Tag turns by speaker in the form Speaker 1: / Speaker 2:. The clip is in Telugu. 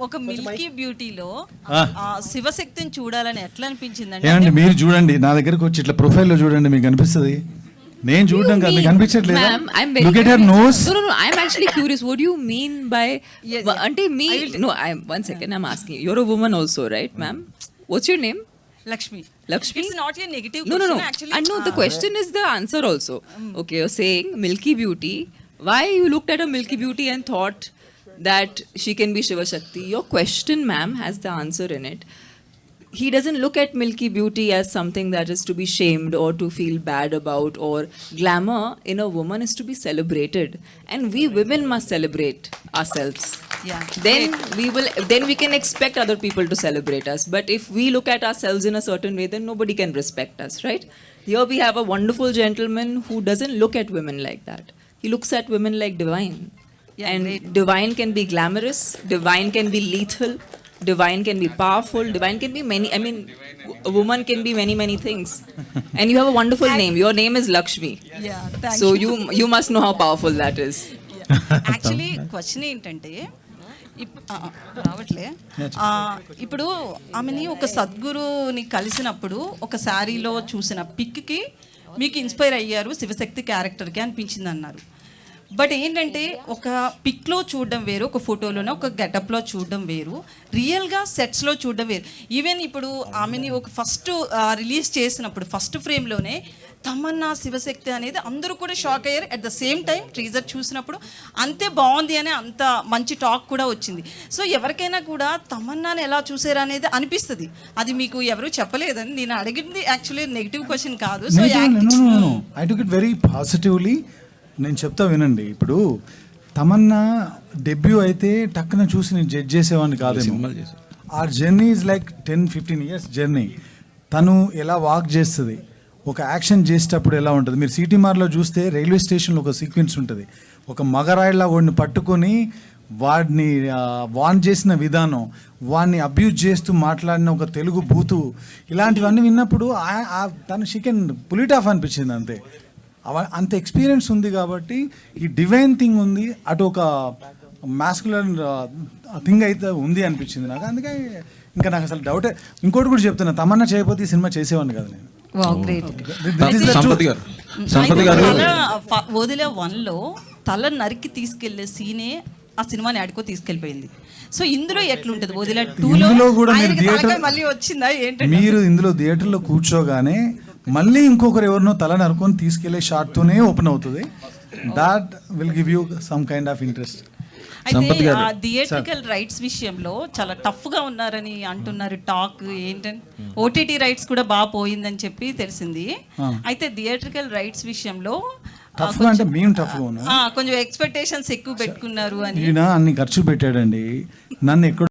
Speaker 1: ఒక మిల్కీ బ్యూటీలో శివశక్తిని చూడాలని ఎట్లా అనిపించిందండి?
Speaker 2: ఏమండి మీరు చూడండి, నా దగ్గరకు వచ్చి ఇట్లా ప్రొఫైల్లో చూడండి, మీకు అనిపిస్తుంది. నేను చూడడం కాదు, మీకు అనిపించట్లేదు. Look at her nose.
Speaker 3: No, I'm actually curious. What do you mean by? Ante me? No, one second. I'm asking. You're a woman also, right, ma'am? What's your name?
Speaker 1: Lakshmi.
Speaker 3: Lakshmi?
Speaker 1: It's not a negative
Speaker 3: No.
Speaker 1: question actually.
Speaker 3: I know the question is the answer also. Okay, you're saying Milky Beauty. Why you looked at a Milky Beauty and thought that she can be Shiva Shakti? Your question, ma'am, has the answer in it. He doesn't look at Milky Beauty as something that is to be shamed or to feel bad about, or glamour in a woman is to be celebrated, and we women must celebrate ourselves.
Speaker 1: Yeah.
Speaker 3: Then we can expect other people to celebrate us. But if we look at ourselves in a certain way, then nobody can respect us, right? Here we have a wonderful gentleman who doesn't look at women like that. He looks at women like divine.
Speaker 1: Yeah,
Speaker 3: And
Speaker 1: great.
Speaker 3: divine can be glamorous, divine can be lethal, divine can be powerful, divine can be many, I mean, a woman can be many things. And you have a wonderful name. Your name is Lakshmi.
Speaker 1: Yeah, thank
Speaker 3: So
Speaker 1: you.
Speaker 3: you must know how powerful that is.
Speaker 1: Actually question ఏంటంటే రావట్లే ఇప్పుడు ఆమెని ఒక సద్గురుని కలిసినప్పుడు ఒక శారీలో చూసిన పిక్కి మీకు ఇన్స్పైర్ అయ్యారు శివశక్తి క్యారెక్టర్కి అనిపించింది అన్నారు. బట్ ఏంటంటే ఒక పిక్లో చూడడం వేరు, ఒక ఫోటోలోనే ఒక గెటప్లో చూడడం వేరు, రియల్గా సెట్స్లో చూడడం వేరు. ఈవెన్ ఇప్పుడు ఆమెని ఒక ఫస్ట్ రిలీజ్ చేసినప్పుడు ఫస్ట్ ఫ్రేమ్లోనే తమన్నా శివశక్తి అనేది అందరూ కూడా షాక్ అయ్యారు. At the same time teaser చూసినప్పుడు అంతే బాగుంది అని అంత మంచి టాక్ కూడా వచ్చింది. సో ఎవరికైనా కూడా తమన్నాని ఎలా చూసారు అనేది అనిపిస్తుంది. అది మీకు ఎవరు చెప్పలేదని నేను అడిగింది యాక్చువల్లీ నెగిటివ్ క్వశ్చన్ కాదు. So
Speaker 2: I took it very positively. నేను చెప్తా వినండి. ఇప్పుడు తమన్నా డెబ్యూ అయితే టక్కున చూసి నేను జడ్జ్ చేసేవాడిని కాదేమో. ఆ journey is like 10-15 years journey. తను ఎలా వాక్ చేస్తుంది, ఒక యాక్షన్ చేసేటప్పుడు ఎలా ఉంటుంది. మీరు సిటీమార్లో చూస్తే రైల్వే స్టేషన్లో ఒక సీక్వెన్స్ ఉంటుంది. ఒక మగరాయిలా వాడిని పట్టుకొని వాడిని వాన్ చేసిన విధానం, వాడిని అబ్యూజ్ చేస్తూ మాట్లాడిన ఒక తెలుగు బూతు, ఇలాంటివన్నీ విన్నప్పుడు తను చికెన్ పులిట్ ఆఫ్ అనిపించింది అంతే. అంత ఎక్స్పీరియన్స్ ఉంది కాబట్టి ఈ డివైన్ థింగ్ ఉంది, అటు ఒక మాస్కులర్ థింగ్ అయితే ఉంది అనిపించింది నాకు. అందుకే ఇంకా నాకు అసలు డౌటే. ఇంకోటి కూడా చెప్తున్నా, తమన్నా చేయకపోతే ఈ సినిమా చేసేవాడిని కదా నేను.
Speaker 1: వదిలే 1లో తల నరికి తీసుకెళ్లే సీనే ఆ సినిమాని ఆడుకో తీసుకెళ్లిపోయింది. సో ఇందులో ఎట్లుంటది? వదిలే 2లో
Speaker 2: కూడా
Speaker 1: మళ్ళీ వచ్చిందా ఏంటంటే,
Speaker 2: మీరు ఇందులో థియేటర్లో కూర్చోగానే మళ్ళీ ఇంకొకరు ఎవరినో తల నరుకొని తీసుకెళ్లే షాట్ తోనే ఓపెన్ అవుతుంది. That will give you some kind of interest.
Speaker 1: అయితే థియేట్రికల్ రైట్స్ విషయంలో చాలా టఫ్ గా ఉన్నారని అంటున్నారు. టాక్ ఏంటంటే ఓటీటీ రైట్స్ కూడా బాగా పోయిందని చెప్పి తెలిసింది. అయితే థియేట్రికల్ రైట్స్ విషయంలో
Speaker 2: కొంచెం
Speaker 1: ఎక్స్పెక్టేషన్స్ ఎక్కువ పెట్టుకున్నారు అని.
Speaker 2: అన్ని ఖర్చు పెట్టాడండి. నన్ను ఎక్కడ